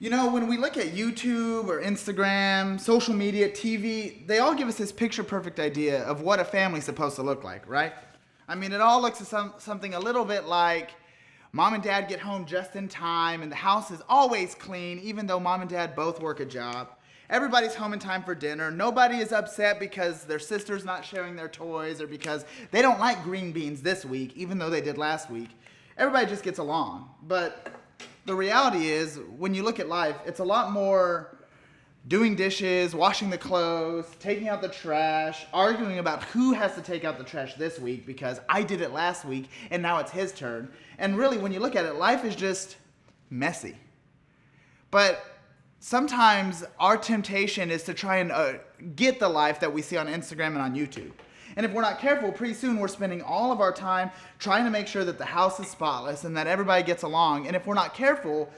You know, when we look at YouTube or Instagram, social media, TV, they all give us this picture perfect idea of what a family's supposed to look like, right? I mean, it all looks something a little bit like mom and dad get home just in time and the house is always clean, even though mom and dad both work a job. Everybody's home in time for dinner. Nobody is upset because their sister's not sharing their toys or because they don't like green beans this week, even though they did last week. Everybody just gets along. But the reality is, when you look at life, it's a lot more doing dishes, washing the clothes, taking out the trash, arguing about who has to take out the trash this week because I did it last week and now it's his turn. And really, when you look at it, life is just messy. But sometimes our temptation is to try and get the life that we see on Instagram and on YouTube. And if we're not careful, pretty soon we're spending all of our time trying to make sure that the house is spotless and that everybody gets along. And if we're not careful,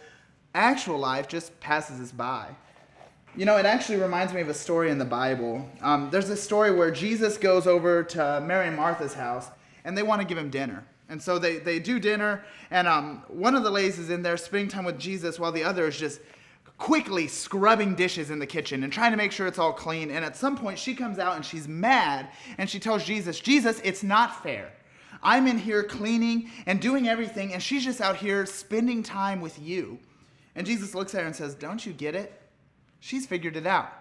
actual life just passes us by. You know, it actually reminds me of a story in the Bible. There's a story where Jesus goes over to Mary and Martha's house, and they want to give him dinner. And so they do dinner, and one of the ladies is in there spending time with Jesus while the other is just quickly scrubbing dishes in the kitchen and trying to make sure it's all clean. And at some point she comes out and she's mad and she tells Jesus, it's not fair. I'm in here cleaning and doing everything and she's just out here spending time with you. And Jesus looks at her and says, don't you get it? She's figured it out.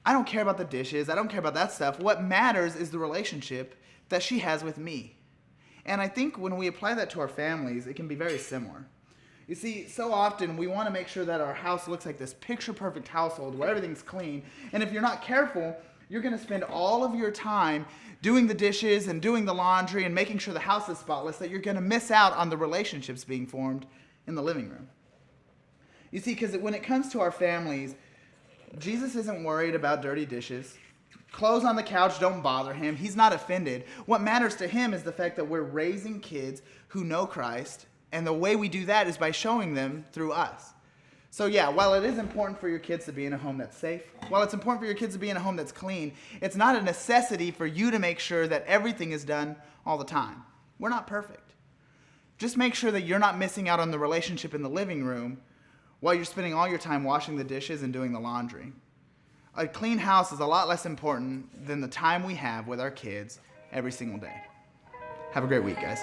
I don't care about the dishes. I don't care about that stuff. What matters is the relationship that she has with me. And I think when we apply that to our families, it can be very similar. You see, so often we want to make sure that our house looks like this picture-perfect household where everything's clean. And if you're not careful, you're going to spend all of your time doing the dishes and doing the laundry and making sure the house is spotless that you're going to miss out on the relationships being formed in the living room. You see, because when it comes to our families, Jesus isn't worried about dirty dishes. Clothes on the couch don't bother him. He's not offended. What matters to him is the fact that we're raising kids who know Christ. And the way we do that is by showing them through us. So yeah, while it is important for your kids to be in a home that's safe, while it's important for your kids to be in a home that's clean, it's not a necessity for you to make sure that everything is done all the time. We're not perfect. Just make sure that you're not missing out on the relationship in the living room while you're spending all your time washing the dishes and doing the laundry. A clean house is a lot less important than the time we have with our kids every single day. Have a great week, guys.